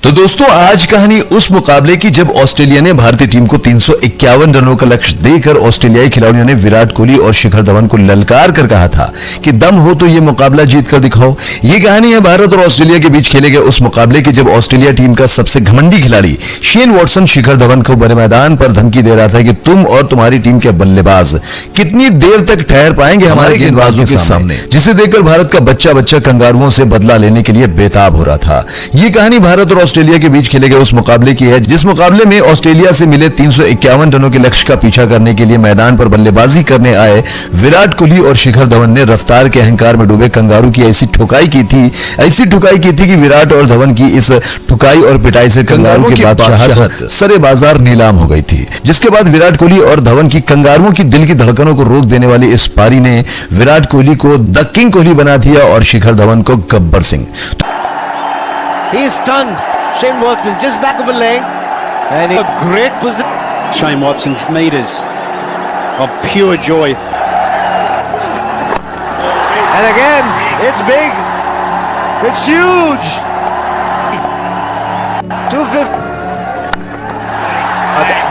तो दोस्तों आज कहानी उस मुकाबले की जब ऑस्ट्रेलिया ने भारतीय टीम को 351 रनों का लक्ष्य देकर ऑस्ट्रेलियाई खिलाड़ियों ने विराट कोहली और शिखर धवन को ललकार कर कहा था कि दम हो तो ये मुकाबला जीत कर दिखाओ। ये कहानी है भारत और ऑस्ट्रेलिया के बीच खेले गए उस मुकाबले की जब ऑस्ट्रेलिया टीम का सबसे घमंडी खिलाड़ी शेन वॉटसन शिखर धवन को बड़े मैदान पर धमकी दे रहा था कि तुम और तुम्हारी टीम के बल्लेबाज कितनी देर तक ठहर पाएंगे हमारे गेंदबाजों के सामने, जिसे देखकर भारत का बच्चा कंगारुओं से बदला लेने के लिए बेताब हो रहा था। ये कहानी भारत और ऑस्ट्रेलिया के बीच खेले गए उस मुकाबले की है जिस मुकाबले में ऑस्ट्रेलिया से मिले 351 रनों के लक्ष्य का पीछा करने के लिए मैदान पर बल्लेबाजी करने आए विराट कोहली और शिखर धवन ने रफ्तार के अहंकार में डूबे कंगारू की ऐसी ठुकाई की थी कि विराट और धवन की इस ठुकाई और पिटाई से कंगारू की बादशाहत सरे बाजार नीलाम हो गई थी, जिसके बाद विराट कोहली और धवन की कंगारुओं की दिल की धड़कनों को रोक देने वाली इस पारी ने विराट कोहली को द किंग कोहली बना दिया और शिखर धवन को Gabbar Singh. Shane Watson just back of a leg and a great position. Shane Watson's meters of pure joy. And again, it's big. It's huge. 250.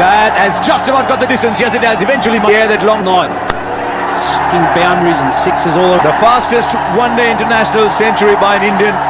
That has just about got the distance. Yes, it has. Eventually, yeah, that long Night. King boundaries and sixes all over. The fastest one-day international century by an Indian.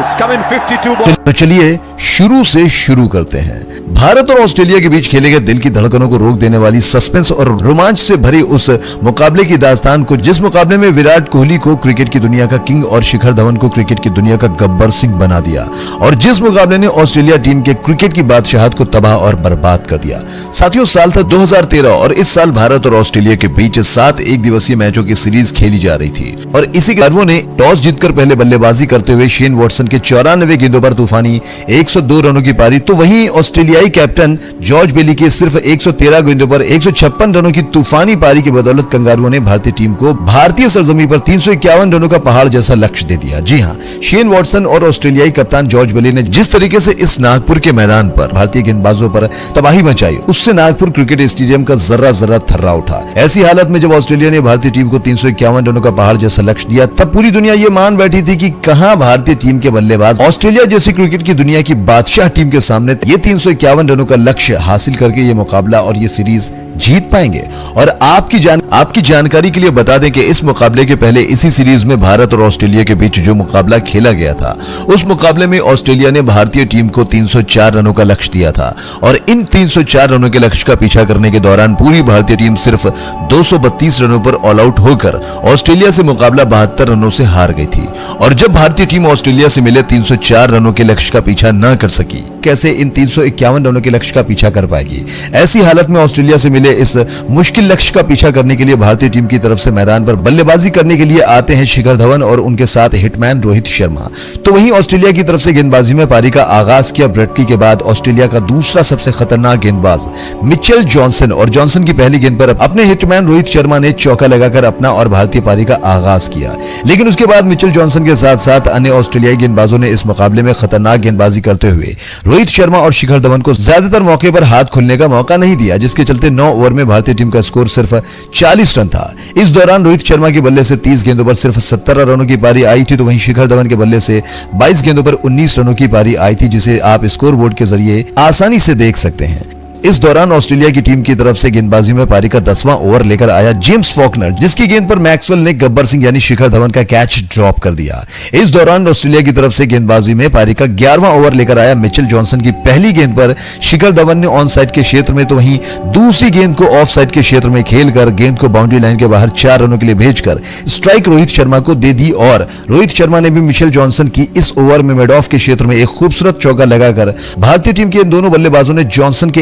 It's come in 52 balls. तो चलिए शुरू से शुरू करते हैं। भारत और Australia के बीच खेले गए दिल की धड़कनों को रोक देने वाली सस्पेंस और रोमांच से भरी उस मुकाबले की दास्तान को, जिस मुकाबले में विराट कोहली को क्रिकेट की दुनिया का किंग और शिखर धवन को क्रिकेट की दुनिया का गब्बर सिंह बना दिया और जिस मुकाबले ने ऑस्ट्रेलिया टीम के क्रिकेट की बादशाहत को तबाह और बर्बाद कर दिया। साथियों, साल था 2013 और इस साल भारत और ऑस्ट्रेलिया के बीच 7 एक दिवसीय मैचों की सीरीज खेली जा रही थी और इसी खिलाड़ियों ने टॉस जीतकर पहले बल्लेबाजी करते हुए शेन वॉटसन के 94 गेंदों पर तूफानी 102 रनों की पारी, तो वहीं ऑस्ट्रेलियाई कैप्टन जॉर्ज बेली के सिर्फ 113 गेंदों पर 156 रनों की तूफानी पारी की बदौलत कंगारुओं ने भारतीय टीम को भारतीय सरजमीन पर 351 रनों का पहाड़ जैसा लक्ष्य दे दिया। जी हां, शेन वॉटसन और ऑस्ट्रेलियाई कप्तान जॉर्ज बेली ने जिस तरीके से इस नागपुर के मैदान पर भारतीय गेंदबाजों पर तबाही मचाई, उससे नागपुर क्रिकेट स्टेडियम का जर्रा थर्रा उठा। ऐसी हालत में जब ऑस्ट्रेलिया ने भारतीय टीम को 351 रनों का पहाड़ जैसा लक्ष्य दिया, तब पूरी दुनिया ये मान बैठी थी कि कहां भारतीय टीम के बल्लेबाज ऑस्ट्रेलिया जैसी क्रिकेट की दुनिया की बादशाह टीम के सामने ये 351 रनों का लक्ष्य हासिल करके ये मुकाबला और ये सीरीज जीत पाएंगे। और आपकी जानकारी के लिए बता दें कि इस मुकाबले के पहले इसी सीरीज में भारत और ऑस्ट्रेलिया के बीच जो मुकाबला खेला गया था, उस मुकाबले में ऑस्ट्रेलिया ने भारतीय टीम को 304 रनों का लक्ष्य दिया था और इन 304 रनों के लक्ष्य का पीछा करने के दौरान पूरी भारतीय टीम सिर्फ 232 रनों पर ऑल आउट होकर ऑस्ट्रेलिया से मुकाबला 72 रनों से हार गई थी। और जब भारतीय टीम ऑस्ट्रेलिया से मिले 304 रनों के लक्ष्य का पीछा न कर सकी, कैसे इन 351 रनों के लक्ष्य का पीछा कर पाएगी? ऐसी हालत में ऑस्ट्रेलिया से मिले इस मुश्किल लक्ष्य का पीछा करने के लिए भारतीय टीम की तरफ से मैदान पर बल्लेबाजी करने के लिए आते हैं शिखर धवन और उनके साथ हिटमैन रोहित शर्मा। तो वहीं ऑस्ट्रेलिया की तरफ से गेंदबाजी में पारी का आगाज किया ब्रेटली के बाद ऑस्ट्रेलिया का दूसरा सबसे खतरनाक गेंदबाज मिचेल जॉनसन, और जॉनसन की पहली गेंद पर अपने हिटमैन रोहित शर्मा ने चौका लगाकर अपना और भारतीय पारी का आगाज किया। लेकिन उसके बाद मिचेल जॉनसन के साथ साथ अन्य ऑस्ट्रेलियाई गेंदबाजों ने इस मुकाबले में खतरनाक गेंदबाजी करते हुए रोहित शर्मा और शिखर धवन को ज्यादातर मौके पर हाथ खोलने का मौका नहीं दिया, जिसके चलते 9 ओवर में भारतीय टीम का स्कोर सिर्फ 40 रन था। इस दौरान रोहित शर्मा के बल्ले से 30 गेंदों पर सिर्फ 17 रनों की पारी आई थी, तो वहीं शिखर धवन के बल्ले से 22 गेंदों पर 19 रनों की पारी आई थी, जिसे आप स्कोर बोर्ड के जरिए आसानी से देख सकते हैं। इस दौरान ऑस्ट्रेलिया की टीम की तरफ से गेंदबाजी में पारी का 10वां ओवर लेकर आया जेम्स फॉकनर, जिसकी गेंद पर मैक्सवेल ने गब्बर सिंह यानी शिखर धवन का कैच ड्रॉप कर दिया। इस दौरान ऑस्ट्रेलिया की तरफ से गेंदबाजी में पारी का 11वां ओवर लेकर आया मिचेल जॉनसन की पहली गेंद पर शिखर धवन ने ऑन साइड के क्षेत्र में, तो वहीं दूसरी गेंद को ऑफ साइड के क्षेत्र में खेलकर गेंद को बाउंड्री लाइन के बाहर 4 रनों के लिए भेजकर स्ट्राइक रोहित शर्मा को दे दी और रोहित शर्मा ने भी मिचेल जॉनसन की इस ओवर में मिड ऑफ के क्षेत्र में एक खूबसूरत चौका लगाकर भारतीय टीम के इन दोनों बल्लेबाजों ने जॉनसन के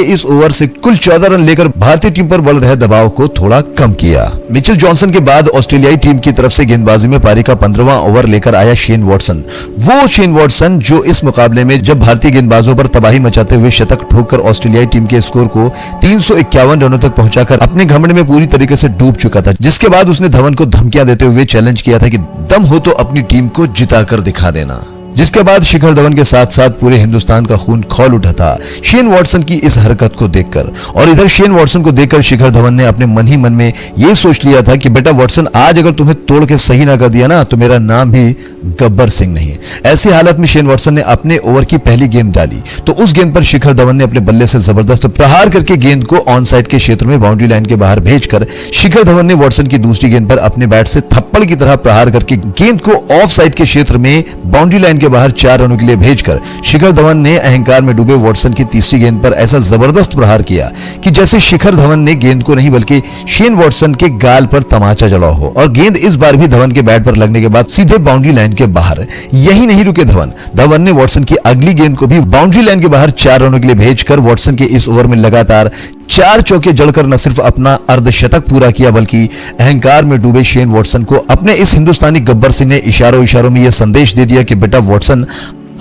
इस ओवर से कुल 14 रन लेकर भारतीय टीम पर बल रहे दबाव को थोड़ा कम किया। मिचेल जॉनसन के बाद ऑस्ट्रेलियाई टीम की तरफ से गेंदबाजी में पारी का 15वां ओवर लेकर आया शेन वॉटसन, वो शेन वॉटसन जो इस मुकाबले में जब भारतीय गेंदबाजों पर तबाही मचाते हुए शतक ठोककर ऑस्ट्रेलियाई टीम के स्कोर को 351 रनों तक पहुंचाकर अपने घमंड में पूरी तरीके से डूब चुका था, जिसके बाद उसने धवन को धमकियां देते हुए चैलेंज किया था कि दम हो तो अपनी टीम को जिताकर दिखा देना। जिसके बाद शिखर धवन के साथ साथ पूरे हिंदुस्तान का खून खौल उठा था शेन वॉटसन की इस हरकत को देखकर। और इधर शेन वॉटसन को देखकर शिखर धवन ने अपने मन ही मन में यह सोच लिया था कि बेटा वॉटसन, आज अगर तुम्हें तोड़ के सही ना कर दिया ना तो मेरा नाम भी गब्बर सिंह नहीं। ऐसी हालत में शेन वॉटसन ने अपने ओवर की पहली गेंद डाली तो उस गेंद पर शिखर धवन ने अपने बल्ले से जबरदस्त प्रहार करके गेंद को ऑन साइड के क्षेत्र में बाउंड्री लाइन के बाहर भेजकर शिखर धवन ने वॉटसन की दूसरी गेंद पर अपने बैट से थप्पड़ की तरह प्रहार करके गेंद को ऑफ साइड के क्षेत्र में बाउंड्री लाइन के बाहर 4 रनों के लिए भेजकर शिखर धवन ने अहंकार में डूबे वॉटसन की तीसरी गेंद पर ऐसा जबरदस्त प्रहार किया कि जैसे शिखर धवन ने गेंद को नहीं बल्कि शेन वॉटसन के गाल पर तमाचा जड़ा हो। और गेंद इस बार भी धवन के बैट पर लगने के बाद सीधे बाउंड्री लाइन के बाहर। यही नहीं रुके धवन ने वॉटसन की अगली गेंद को भी बाउंड्री लाइन के बाहर 4 रनों के लिए भेजकर वॉटसन के इस ओवर में लगातार 4 चौके जड़कर न सिर्फ अपना अर्धशतक पूरा किया बल्कि अहंकार में डूबे शेन वॉटसन को अपने इस हिंदुस्तानी गब्बर सिंह ने इशारों में यह संदेश दे दिया कि बेटा वॉटसन,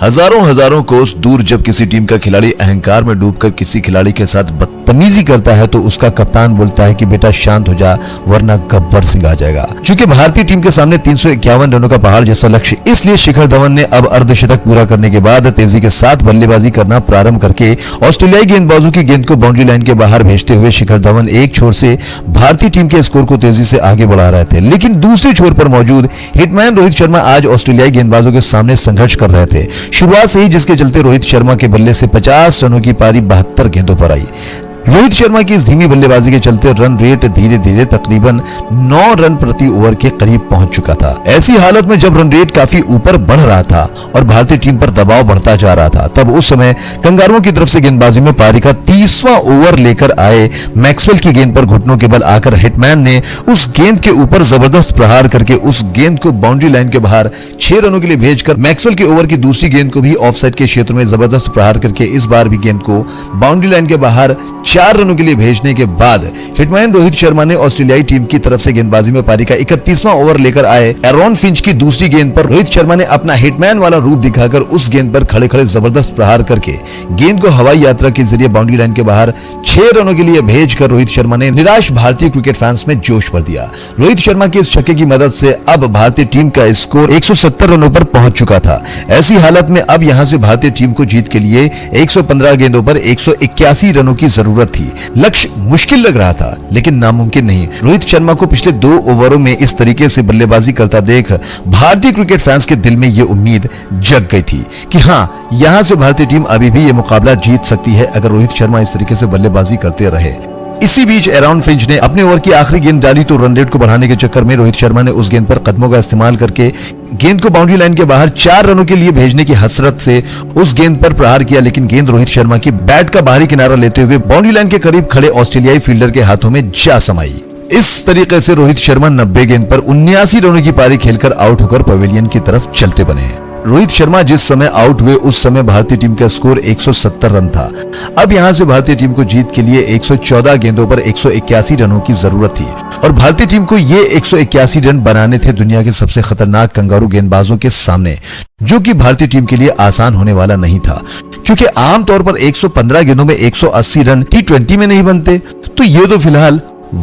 हजारों कोस दूर जब किसी टीम का खिलाड़ी अहंकार में डूबकर किसी खिलाड़ी के साथ बदतमीजी करता है तो उसका कप्तान बोलता है कि बेटा शांत हो जा वरना गब्बर सिंह आ जाएगा। चूंकि भारतीय टीम के सामने 351 रनों का पहाड़ जैसा लक्ष्य, इसलिए शिखर धवन ने अब अर्धशतक पूरा करने के बाद तेजी के साथ बल्लेबाजी करना प्रारंभ करके ऑस्ट्रेलियाई गेंदबाजों की गेंद को बाउंड्री लाइन के बाहर भेजते हुए शिखर धवन एक छोर से भारतीय टीम के स्कोर को तेजी से आगे बढ़ा रहे थे। लेकिन दूसरी छोर पर मौजूद हिटमैन रोहित शर्मा आज ऑस्ट्रेलियाई गेंदबाजों के सामने संघर्ष कर रहे थे शुरुआत से ही, जिसके चलते रोहित शर्मा के बल्ले से 50 रनों की पारी 72 गेंदों पर आई। रोहित शर्मा की इस धीमी बल्लेबाजी के चलते रन रेट धीरे धीरे तकरीबन 9 रन प्रति ओवर के करीब पहुंच चुका था। ऐसी हालत में जब रन रेट काफी ऊपर बढ़ रहा था और भारतीय टीम पर दबाव बढ़ता जा रहा था, तब उस समय कंगारुओं की तरफ से गेंदबाजी में पारी का 30वां ओवर लेकर आए मैक्सवेल की गेंद पर घुटनों के बल आकर हिटमैन ने उस गेंद के ऊपर जबरदस्त प्रहार करके उस गेंद को बाउंड्री लाइन के बाहर 6 रनों के लिए भेजकर मैक्सवेल के ओवर की दूसरी गेंद को भी ऑफ साइड के क्षेत्र में जबरदस्त प्रहार करके इस बार भी गेंद को बाउंड्री लाइन के बाहर 4 रनों के लिए भेजने के बाद हिटमैन रोहित शर्मा ने ऑस्ट्रेलियाई टीम की तरफ से गेंदबाजी में पारी का 31वां ओवर लेकर आए एरॉन फिंच की दूसरी गेंद पर रोहित शर्मा ने अपना हिटमैन वाला रूप दिखाकर उस गेंद पर खड़े खड़े जबरदस्त प्रहार करके गेंद को हवाई यात्रा के जरिए बाउंड्री लाइन के बाहर 6 रनों के लिए भेजकर रोहित शर्मा ने निराश भारतीय क्रिकेट फैंस में जोश भर दिया। रोहित शर्मा के इस छक्के की मदद से अब भारतीय टीम का स्कोर 170 रनों पर पहुंच चुका था। ऐसी हालत में अब यहां से भारतीय टीम को जीत के लिए 115 गेंदों पर 181 रनों की जरूरत थी। लक्ष्य मुश्किल लग रहा था लेकिन नामुमकिन नहीं। रोहित शर्मा को पिछले 2 ओवरों में इस तरीके से बल्लेबाजी करता देख भारतीय क्रिकेट फैंस के दिल में यह उम्मीद जग गई थी कि हां, यहां से भारतीय टीम अभी भी यह मुकाबला जीत सकती है अगर रोहित शर्मा इस तरीके से बल्लेबाजी करते रहे। इसी बीच एरॉन फिंच ने अपने ओवर की आखिरी गेंद डाली तो रन रेट को बढ़ाने के चक्कर में रोहित शर्मा ने उस गेंद पर कदमों का इस्तेमाल करके गेंद को बाउंड्री लाइन के बाहर 4 रनों के लिए भेजने की हसरत से उस गेंद पर प्रहार किया, लेकिन गेंद रोहित शर्मा की बैट का बाहरी किनारा लेते हुए बाउंड्री लाइन के करीब खड़े ऑस्ट्रेलियाई फील्डर के हाथों में जा समाई। इस तरीके से रोहित शर्मा 90 गेंद पर 79 रनों की पारी खेलकर आउट होकर पवेलियन की तरफ चलते बने। रोहित शर्मा जिस समय आउट हुए उस समय भारतीय टीम का स्कोर 170 रन था। अब यहां से भारतीय टीम को जीत के लिए 114 गेंदों पर 181 रनों की जरूरत थी और भारतीय टीम को ये 181 रन बनाने थे दुनिया के सबसे खतरनाक कंगारू गेंदबाजों के सामने, जो कि भारतीय टीम के लिए आसान होने वाला नहीं था क्योंकि आमतौर पर 115 गेंदों में 180 रन T20 में नहीं बनते, तो ये तो फिलहाल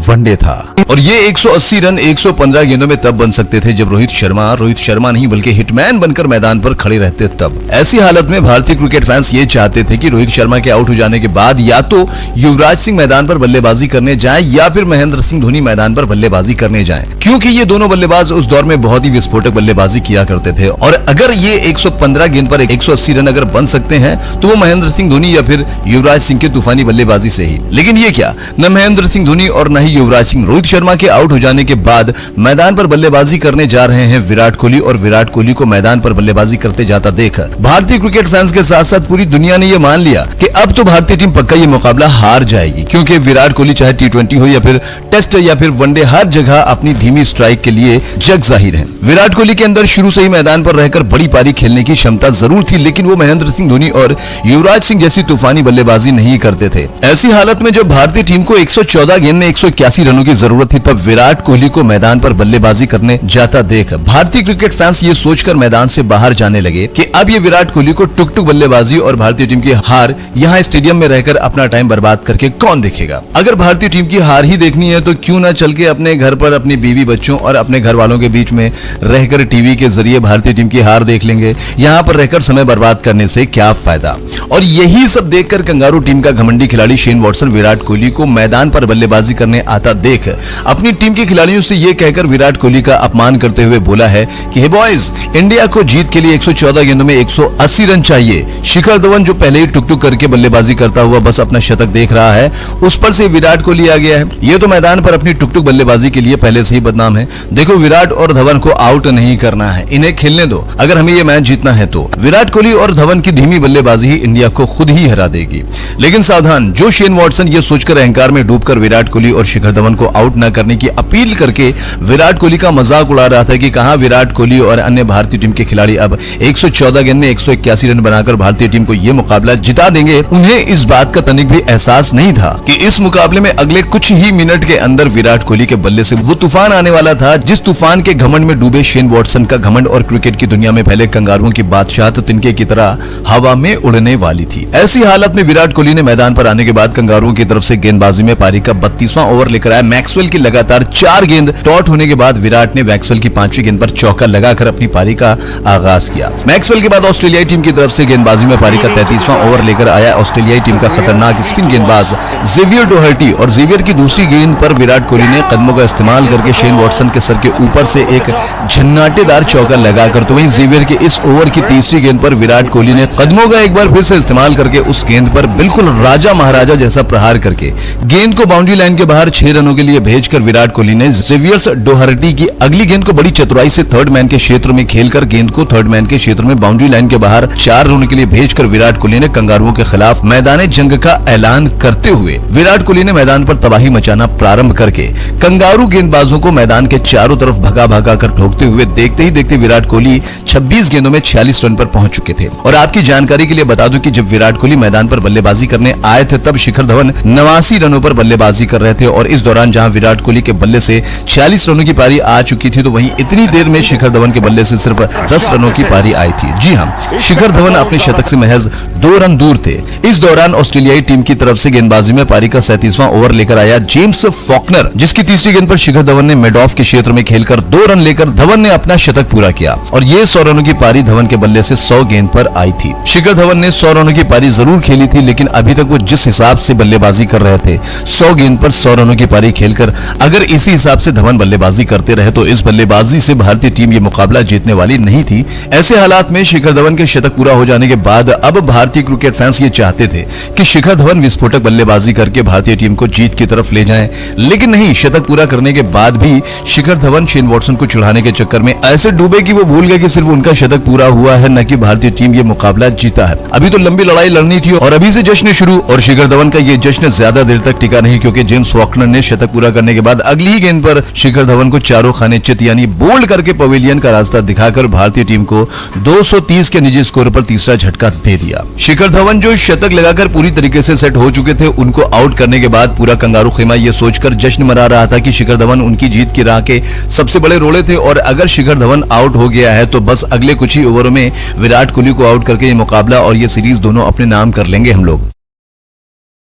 वनडे था और ये 180 रन 115 गेंदों में तब बन सकते थे जब रोहित शर्मा नहीं बल्कि हिटमैन बनकर मैदान पर खड़े रहते तब। ऐसी हालत में भारतीय क्रिकेट फैंस ये चाहते थे कि रोहित शर्मा के आउट हो जाने के बाद या तो युवराज सिंह मैदान पर बल्लेबाजी करने जाएं या फिर महेंद्र सिंह धोनी मैदान पर बल्लेबाजी करने जाएं, क्योंकि ये दोनों बल्लेबाज उस दौर में बहुत ही विस्फोटक बल्लेबाजी किया करते थे और अगर ये 115 गेंद पर 180 रन अगर बन सकते हैं तो वो महेंद्र सिंह धोनी या फिर युवराज सिंह के तूफानी बल्लेबाजी से ही। लेकिन ये क्या, न महेंद्र सिंह धोनी और ही युवराज सिंह। रोहित शर्मा के आउट हो जाने के बाद मैदान पर बल्लेबाजी करने जा रहे हैं विराट कोहली और विराट कोहली को मैदान पर बल्लेबाजी करते जाता देख भारतीय क्रिकेट फैंस के साथ साथ पूरी दुनिया ने यह मान लिया कि अब तो भारतीय टीम पक्का ये मुकाबला हार जाएगी, क्योंकि विराट कोहली चाहे T20 हो या फिर टेस्ट या फिर वनडे, हर जगह अपनी धीमी स्ट्राइक के लिए जग जाहिर है। विराट कोहली के अंदर शुरू से ही मैदान पर रहकर बड़ी पारी खेलने की क्षमता जरूर थी, लेकिन वो महेंद्र सिंह धोनी और युवराज सिंह जैसी तूफानी बल्लेबाजी नहीं करते थे। ऐसी हालत में जब भारतीय टीम को 114 गेंद में 181 रनों की जरूरत थी, तब विराट कोहली को मैदान पर बल्लेबाजी करने जाता देख भारतीय क्रिकेट फैंस ये सोचकर मैदान से बाहर जाने लगे कि अब ये विराट कोहली को टुक टुक बल्लेबाजी और भारतीय टीम की हार यहाँ स्टेडियम में रहकर अपना टाइम बर्बाद करके कौन देखेगा। अगर भारतीय टीम की हार ही देखनी है तो क्यों ना चल के अपने घर पर अपनी बीवी बच्चों और अपने घर वालों के बीच में रहकर टीवी के जरिए भारतीय टीम की हार देख लेंगे। यहाँ पर रहकर समय बर्बाद करने से क्या फायदा। और यही सब देखकर कंगारू टीम का घमंडी खिलाड़ी शेन वॉटसन विराट कोहली को मैदान पर बल्लेबाजी करने आता देख अपनी टीम के खिलाड़ियों से यह कहकर विराट कोहली का अपमान करते हुए बोला है कि हे बॉयज, इंडिया को जीत के लिए 114 गेंदों में 180 रन चाहिए। शिखर धवन जो पहले ही टुक टुक करके बल्लेबाजी करता हुआ बस अपना शतक देख रहा है, उस पर से विराट कोहली आ गया है। ये तो मैदान पर अपनी टुक टुक बल्लेबाजी के लिए पहले से ही बदनाम है। देखो, विराट और धवन को आउट नहीं करना है, इन्हें खेलने दो। अगर हमें ये मैच जीतना है तो विराट कोहली और धवन की धीमी बल्लेबाजी ही इंडिया को खुद ही हरा देगी। लेकिन सावधान, जो शेन वॉटसन ये सोचकर अहंकार में डूबकर विराट कोहली और शिखर धवन को आउट न करने की अपील करके विराट कोहली का मजाक उड़ा रहा था कि कहां विराट कोहली और अन्य भारतीय टीम के खिलाड़ी अब 114 गेंद में 181 रन बनाकर भारतीय टीम को यह मुकाबला जिता देंगे। उन्हें इस बात का तनिक भी एहसास नहीं था कि इस मुकाबले में अगले कुछ ही मिनट के अंदर विराट कोहली के बल्ले से वो तूफान आने वाला था, जिस तूफान के घमंड में डूबे शेन वॉटसन का घमंड और क्रिकेट की दुनिया में फैले कंगारुओं की बादशाहत तिनके की तरह हवा में उड़ने वाली थी। ऐसी हालत में विराट कोहली ने मैदान पर आने के बाद कंगारुओं की तरफ से गेंदबाजी में पारी का 32वां ओवर लेकर आया। मैक्सवेल की लगातार 4 गेंद डॉट होने के बाद विराट ने मैक्सवेल की 5वीं गेंद पर चौका लगाकर अपनी पारी का आगाज किया। मैक्सवेल के बाद ऑस्ट्रेलियाई टीम की तरफ से गेंदबाजी में पारी का 33वां ओवर लेकर आया ऑस्ट्रेलियाई टीम का खतरनाक स्पिन गेंदबाज जेवियर डोहर्टी, और जेवियर की दूसरी गेंद पर विराट कोहली ने कदमों का इस्तेमाल करके शेन वॉटसन के सर के ऊपर से एक झन्नाटेदार चौका लगाकर, तो वहीं जेवियर के इस ओवर की तीसरी गेंद पर विराट कोहली ने कदमों का एक बार फिर से इस्तेमाल करके उस गेंद पर बिल्कुल राजा महाराजा जैसा प्रहार करके गेंद को बाउंड्री लाइन के बाहर 6 रनों के लिए भेजकर विराट कोहली ने जेवियर डोहर्टी की अगली गेंद को बड़ी चतुराई से थर्ड मैन के क्षेत्र में खेलकर गेंद को थर्ड मैन के क्षेत्र में बाउंड्री लाइन के बाहर 4 रनों के लिए भेजकर विराट कोहली ने कंगारुओं के खिलाफ मैदान जंग का ऐलान करते हुए विराट कोहली ने मैदान पर तबाही मचाना प्रारंभ करके कंगारू गेंदबाजों को मैदान के चारों तरफ भगा भगा कर ठोकते हुए देखते ही देखते विराट कोहली 26 गेंदों में 46 रन पर पहुंच चुके थे। और आपकी जानकारी के लिए बता दूं कि जब विराट कोहली मैदान पर बल्लेबाजी करने आए थे तब शिखर धवन 89 रनों पर बल्लेबाजी कर रहे थे, और इस दौरान जहां विराट कोहली के बल्ले से 46 रनों की पारी आ चुकी थी, तो वहीं इतनी देर में शिखर धवन के बल्ले से सिर्फ 10 रनों की पारी आई थी। जी हां, शिखर धवन अपने शतक से महज 2 रन दूर थे। इस दौरान ऑस्ट्रेलियाई टीम की तरफ से गेंदबाजी में पारी का 37वां ओवर लेकर आया जेम्स फॉकनर, जिसकी तीसरी गेंद पर शिखर धवन ने मिड ऑफ के क्षेत्र में खेलकर 2 रन लेकर धवन ने अपना शतक पूरा किया, और ये 100 रनों की पारी धवन के बल्ले से 100 गेंद पर आई थी। शिखर धवन ने 100 रनों की पारी जरूर खेली थी, लेकिन अभी तक वो जिस हिसाब से बल्लेबाजी कर रहे थे 100 गेंद पर 100 रनों की पारी खेलकर, अगर इसी हिसाब से धवन बल्लेबाजी करते रहे तो इस बल्लेबाजी से भारतीय टीम ये मुकाबला जीतने वाली नहीं थी। ऐसे हालात में शिखर धवन के शतक पूरा हो जाने के बाद अब भारतीय क्रिकेट फैंस ये चाहते थे कि शिखर धवन विस्फोटक बल्लेबाजी करके भारतीय टीम को जीत की तरफ ले जाएं, लेकिन नहीं, शतक पूरा करने के बाद भी शिखर धवन शेन वॉटसन को चिढ़ाने के चक्कर में ऐसे डूबे कि वो भूल गए कि सिर्फ उनका शतक पूरा हुआ है, न कि भारतीय टीम ये मुकाबला जीता है। अभी तो लंबी लड़ाई लड़नी थी और अभी से जश्न शुरू, और शिखर धवन का ये जश्न ज्यादा देर तक टिका नहीं, क्योंकि जेम्स फॉकनर ने शतक पूरा करने के बाद अगली ही गेंद पर शिखर धवन को चारों खाने चित यानी बोल्ड करके पवेलियन का रास्ता दिखाकर भारतीय टीम को 230 के निजी स्कोर पर तीसरा झटका दे दिया। शिखर धवन जो शतक लगाकर पूरी तरीके से सेट हो चुके थे, उनको आउट करने के बाद पूरा कंगारू खेमा ये सोचकर जश्न मना रहा था कि शिखर धवन उनकी जीत की राह के सबसे बड़े रोड़े थे, और अगर शिखर धवन आउट हो गया है तो बस अगले कुछ ही ओवरों में विराट कोहली को आउट करके ये मुकाबला और ये सीरीज दोनों अपने नाम कर लेंगे हम लोग।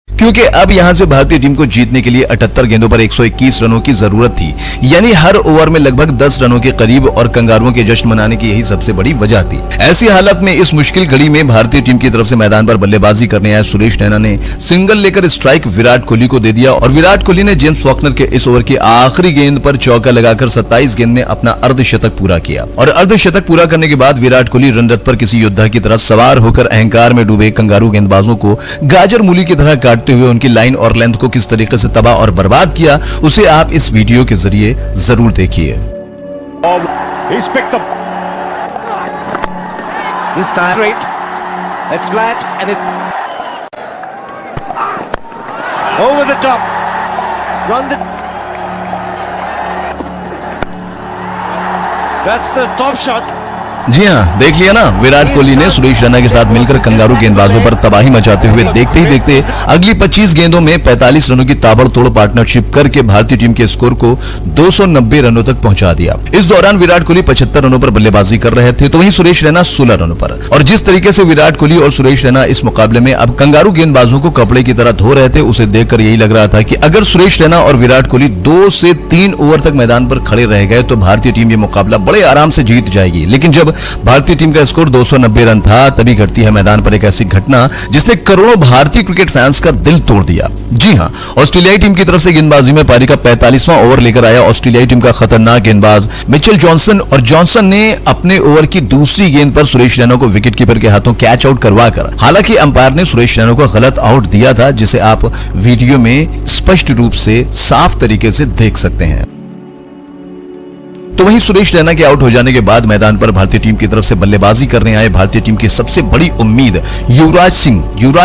क्योंकि अब यहां से भारतीय टीम को जीतने के लिए 78 गेंदों पर 121 रनों की जरूरत थी, यानी हर ओवर में लगभग 10 रनों के करीब, और कंगारुओं के जश्न मनाने की यही सबसे बड़ी वजह थी। ऐसी हालत में इस मुश्किल घड़ी में भारतीय टीम की तरफ से मैदान पर बल्लेबाजी करने आए सुरेश रैना ने सिंगल लेकर स्ट्राइक विराट कोहली को दे दिया, और विराट कोहली ने जेम्स फॉकनर के इस ओवर की आखिरी गेंद पर चौका लगाकर 27 गेंद में अपना अर्धशतक पूरा किया। और अर्धशतक पूरा करने के बाद विराट कोहली रन रथ पर किसी योद्धा की तरह सवार होकर अहंकार में डूबे कंगारू गेंदबाजों को गाजर मूली की तरह काटते हुए उनकी लाइन और लेंथ को किस तरीके से तबाह और बर्बाद किया, उसे आप इस वीडियो के जरिए जरूर देखिए। He's picked up. This time straight. It's flat and it over the top. It's gone the. That's the top shot. जी हाँ, देख लिया ना, विराट कोहली ने सुरेश रैना के साथ मिलकर कंगारू गेंदबाजों पर तबाही मचाते हुए देखते ही देखते अगली 25 गेंदों में 45 रनों की ताबड़तोड़ पार्टनरशिप करके भारतीय टीम के स्कोर को 290 रनों तक पहुंचा दिया। इस दौरान विराट कोहली 75 रनों पर बल्लेबाजी कर रहे थे, तो वहीं सुरेश रैना 16 रनों पर। और जिस तरीके से विराट कोहली और सुरेश रैना इस मुकाबले में अब कंगारू गेंदबाजों को कपड़े की तरह धो रहे थे, उसे देखकर यही लग रहा था कि अगर सुरेश रैना और विराट कोहली 2 से 3 ओवर तक मैदान पर खड़े रह गए तो भारतीय टीम ये मुकाबला बड़े आराम से जीत जाएगी। लेकिन जब भारतीय टीम का स्कोर 290 रन था, तभी घटती है मैदान पर एक ऐसी घटना जिसने करोड़ों भारतीय क्रिकेट फैंस का दिल तोड़ दिया। जी हां, ऑस्ट्रेलियाई टीम की तरफ से गेंदबाजी में पारी का 45वां ओवर लेकर आया ऑस्ट्रेलियाई टीम का खतरनाक गेंदबाज मिचेल जॉनसन, और जॉनसन ने अपने ओवर की दूसरी गेंद पर सुरेश रैना को विकेटकीपर के हाथों कैच आउट करवाकर, हालांकि अंपायर ने सुरेश रैना को गलत आउट दिया था, जिसे आप वीडियो में स्पष्ट रूप से साफ तरीके से देख सकते हैं। तो वहीं सुरेश रैना के आउट हो जाने के बाद मैदान पर भारतीय टीम की तरफ से बल्लेबाजी करने आए भारतीय टीम की सबसे बड़ी उम्मीद युवराज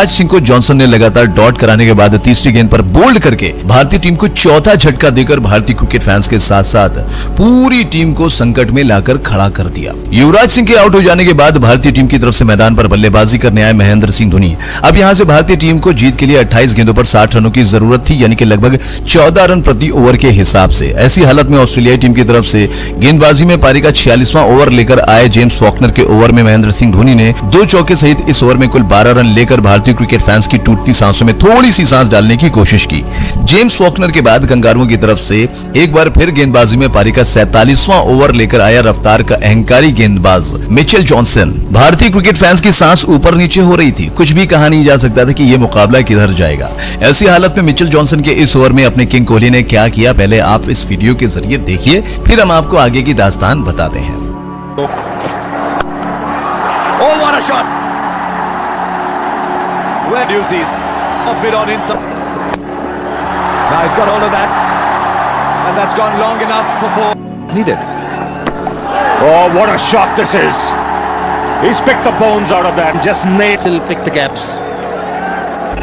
सिंह को जॉनसन ने लगातार डॉट कराने के बाद तीसरी गेंद पर बोल्ड करके भारतीय टीम को चौथा झटका देकर भारतीय क्रिकेट फैंस के साथ साथ पूरी टीम को संकट में लाकर खड़ा कर दिया। युवराज सिंह के आउट हो जाने के बाद भारतीय टीम की तरफ से मैदान पर बल्लेबाजी करने आए महेंद्र सिंह धोनी। अब यहां से भारतीय टीम को जीत के लिए 28 गेंदों पर 60 रनों की जरूरत थी, यानी कि लगभग 14 रन प्रति ओवर के हिसाब से। ऐसी हालत में ऑस्ट्रेलियाई टीम की तरफ से गेंदबाजी में पारी का 46वां ओवर लेकर आए जेम्स फॉकनर के ओवर में महेंद्र सिंह धोनी ने 2 चौके सहित इस ओवर में कुल 12 रन लेकर भारतीय क्रिकेट फैंस की टूटती सांसों में थोड़ी सी सांस डालने की कोशिश की। जेम्स फॉकनर के बाद कंगारुओं की तरफ से एक बार फिर गेंदबाजी में पारी का 47वां ओवर लेकर आया रफ्तार का अहंकारी गेंदबाज मिचेल जॉनसन। भारतीय क्रिकेट फैंस की सांस ऊपर नीचे हो रही थी, कुछ भी कहा नहीं जा सकता था कि यह मुकाबला किधर जाएगा। ऐसी हालत में मिचेल जॉनसन के इस ओवर में अपने किंग कोहली ने क्या किया, पहले आप इस वीडियो के जरिए देखिए, फिर हम आपको आगे की दास्तान बताते हैं। Oh, what a shot! Where do you use these? A bit on inside. Now he's got hold of that, and that's gone long enough for 4. Needed. Oh, what a shot this is! He's picked the bones out of that. Just nailed. Still pick the gaps.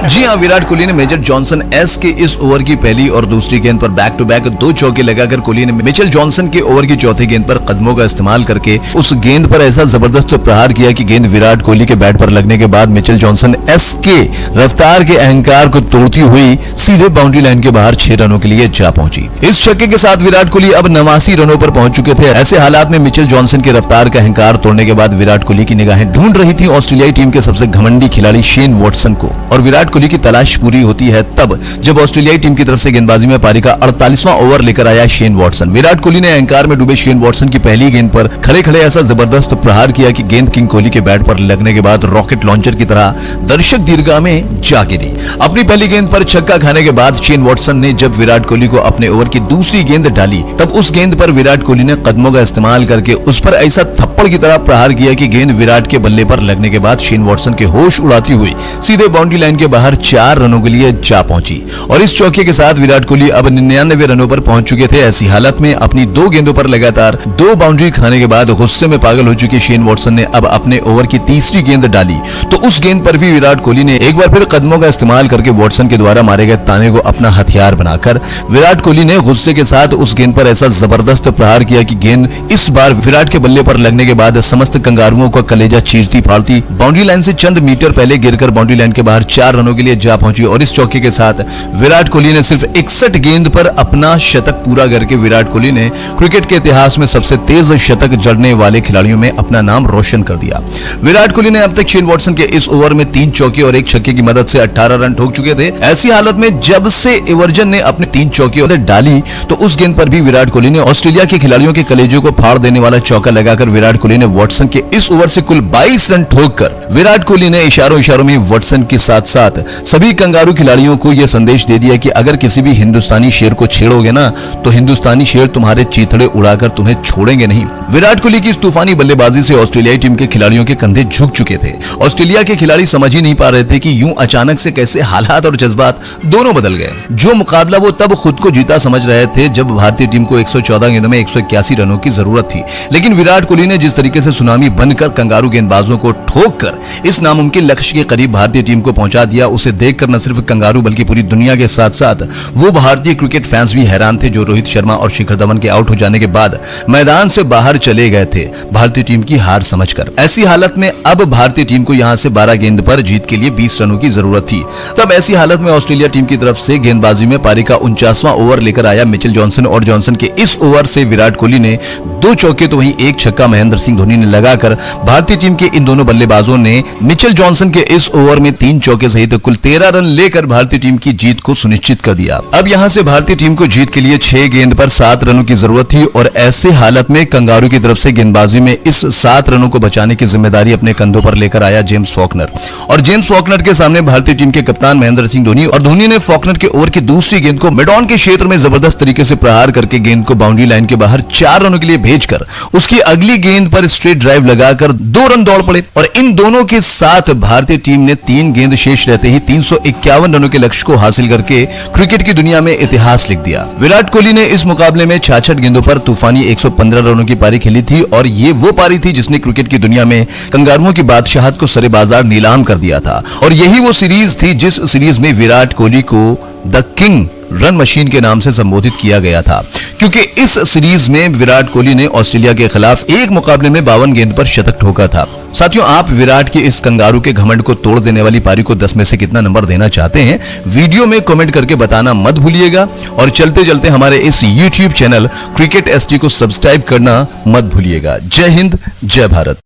जी हां, विराट कोहली ने major Johnson S के इस over की पहली और दूसरी गेंद पर बैक टू बैक 2 चौके लगाकर कोहली ने मिचेल जॉनसन के ओवर की चौथी गेंद पर कदमों का इस्तेमाल करके उस गेंद पर ऐसा जबरदस्त प्रहार किया कि गेंद विराट कोहली के बैट पर लगने के बाद मिचेल जॉनसन एस के रफ्तार के अहंकार को तोड़ती हुई सीधे बाउंड्री लाइन के बाहर 6 रनों के लिए जा पहुंची। इस छक्के के साथ विराट कोहली अब 89 रनों पर पहुंच चुके थे। ऐसे हालात में मिचेल जॉनसन के रफ्तार का अहंकार तोड़ने के बाद विराट कोहली की निगाहें ढूंढ रही थी ऑस्ट्रेलियाई टीम के सबसे घमंडी खिलाड़ी शेन वॉटसन को, और विराट कोहली की तलाश पूरी होती है तब जब ऑस्ट्रेलियाई टीम की तरफ से गेंदबाजी में पारी का 48वां ओवर लेकर आया शेन वॉटसन। विराट कोहली ने अहंकार में डूबे शेन वॉटसन की पहली गेंद पर खड़े खड़े ऐसा जबरदस्त प्रहार किया कि गेंद किंग कोहली के बैट पर लगने के बाद रॉकेट लॉन्चर की तरह दर्शक दीर्घा में जा गिरी। अपनी पहली गेंद पर छक्का खाने के बाद शेन वॉटसन ने जब विराट कोहली को अपने ओवर की दूसरी गेंद डाली, तब उस गेंद पर विराट कोहली ने कदमों का इस्तेमाल करके उस पर ऐसा थप्पड़ की तरह प्रहार किया कि गेंद विराट के बल्ले पर लगने के बाद शेन वॉटसन के होश उड़ाती हुई सीधे बाउंड्री लाइन के बाहर 4 रनों के लिए जा पहुंची। और इस चौके के साथ विराट कोहली अब 99 रनों पर पहुंच चुके थे। ऐसी हालत में अपनी 2 गेंदों पर लगातार 2 बाउंड्री खाने के बाद गुस्से में पागल हो चुके शेन वॉटसन ने अब अपने ओवर की तीसरी गेंद डाली, तो उस गेंद पर भी विराट कोहली ने एक बार फिर कदमों का इस्तेमाल करके वॉटसन के द्वारा मारे गए ताने को अपना हथियार बनाकर विराट कोहली ने गुस्से के साथ उस गेंद पर ऐसा जबरदस्त प्रहार किया कि गेंद इस बार विराट के बल्ले पर लगने के बाद समस्त कंगारुओं का कलेजा चीरती फाड़ती बाउंड्री लाइन से चंद मीटर पहले गिरकर बाउंड्री लाइन के बाहर 4 रनों के लिए जा पहुंची। और इस चौके के साथ विराट कोहली ने सिर्फ 61 गेंद पर अपना शतक पूरा करके विराट कोहली ने क्रिकेट के इतिहास में सबसे तेज शतक जड़ने वाले खिलाड़ियों में अपना नाम रोशन कर दिया। विराट कोहली ने अब तक शेन वॉटसन के इस ओवर में 3 चौके और 1 छक्के की मदद से 18 रन ठोक चुके थे। ऐसी हालत में जब से एवर्जन ने अपने 3 चौके डाली, तो उस गेंद पर भी विराट कोहली ने ऑस्ट्रेलिया के खिलाड़ियों के कलेजों को फाड़ देने वाला चौका लगाकर विराट कोहली ने वॉटसन के इस ओवर से कुल 22 रन ठोककर विराट कोहली ने इशारों में वॉटसन के साथ साथ सभी कंगारू खिलाड़ियों को यह संदेश दे दिया कि अगर किसी भी हिंदुस्तानी शेर को छेड़ोगे ना, तो हिंदुस्तानी शेर तुम्हारे चीथड़े उड़ाकर तुम्हें छोड़ेंगे नहीं। विराट कोहली की इस तूफानी बल्लेबाजी से ऑस्ट्रेलियाई टीम के खिलाड़ियों के कंधे झुक चुके थे। ऑस्ट्रेलिया के खिलाड़ी समझ ही नहीं पा रहे थे कि यूं अचानक से कैसे हालात और जज्बात दोनों बदल गए। जो मुकाबला वो तब खुद को जीता समझ रहे थे जब भारतीय टीम को 114 गेंदों में 181 रनों की जरूरत थी, लेकिन विराट कोहली ने जिस तरीके से सुनामी बनकर कंगारू गेंदबाजों को ठोक कर इस नामुमकिन लक्ष्य के करीब भारतीय टीम को पहुंचा दिया दिया, उसे देखकर न सिर्फ कंगारू बल्कि पूरी दुनिया के साथ साथ वो भारतीय क्रिकेट फैंस भी हैरान थे जो रोहित शर्मा और शिखर धवन के आउट हो जाने के बाद मैदान से बाहर चले गए थे भारतीय टीम की हार समझकर। ऐसी हालत में अब भारतीय टीम को यहां से 12 गेंद पर जीत के लिए 20 रनों की जरूरत थी। तब ऐसी हालत में ऑस्ट्रेलिया टीम की तरफ से गेंदबाजी में पारी का 49वां ओवर लेकर आया मिचेल जॉनसन, और जॉनसन के इस ओवर से विराट कोहली ने 2 चौके तो वहीं 1 छक्का महेंद्र सिंह धोनी ने लगाकर भारतीय टीम के इन दोनों बल्लेबाजों ने मिचेल जॉनसन के इस ओवर में 3 चौके सहित कुल 13 रन लेकर भारतीय टीम की जीत को सुनिश्चित कर दिया। अब यहां से भारतीय टीम को जीत के लिए 6 गेंद पर 7 रनों की जरूरत थी, और ऐसे हालत में कंगारू की तरफ से गेंदबाजी में इस 7 रनों को बचाने की जिम्मेदारी अपने कंधों पर लेकर आया जेम्स फॉकनर। और जेम्स फॉकनर के सामने भारतीय टीम के कप्तान महेंद्र सिंह धोनी, और धोनी ने फॉकनर के ओवर की दूसरी गेंद को मिड ऑन के क्षेत्र में जबरदस्त तरीके से प्रहार करके गेंद को बाउंड्री लाइन के बाहर 4 रनों के लिए भेजकर उसकी अगली गेंद पर स्ट्रेट ड्राइव लगाकर 2 रन दौड़ पड़े। और इन दोनों के साथ भारतीय टीम ने 3 गेंद शेष रहते ही 351 रनों के लक्ष्य को हासिल करके क्रिकेट की दुनिया में इतिहास लिख दिया। विराट कोहली ने इस मुकाबले में 66 गेंदों पर तूफानी 115 रनों की पारी खेली थी, और ये वो पारी थी जिसने क्रिकेट की दुनिया में कंगारुओं की बादशाहत को सरे बाजार नीलाम कर दिया था। और यही वो सीरीज थी जिस सीरीज में विराट कोहली को द किंग रन मशीन के नाम से संबोधित किया गया था, क्योंकि इस सीरीज में विराट कोहली ने ऑस्ट्रेलिया के खिलाफ एक मुकाबले में 52 गेंद पर शतक ठोका था। साथियों, आप विराट के इस कंगारू के घमंड को तोड़ देने वाली पारी को 10 में से कितना नंबर देना चाहते हैं, वीडियो में कमेंट करके बताना मत भूलिएगा। और चलते चलते हमारे इस YouTube चैनल क्रिकेट ST को सब्सक्राइब करना मत भूलिएगा। जय हिंद, जय भारत।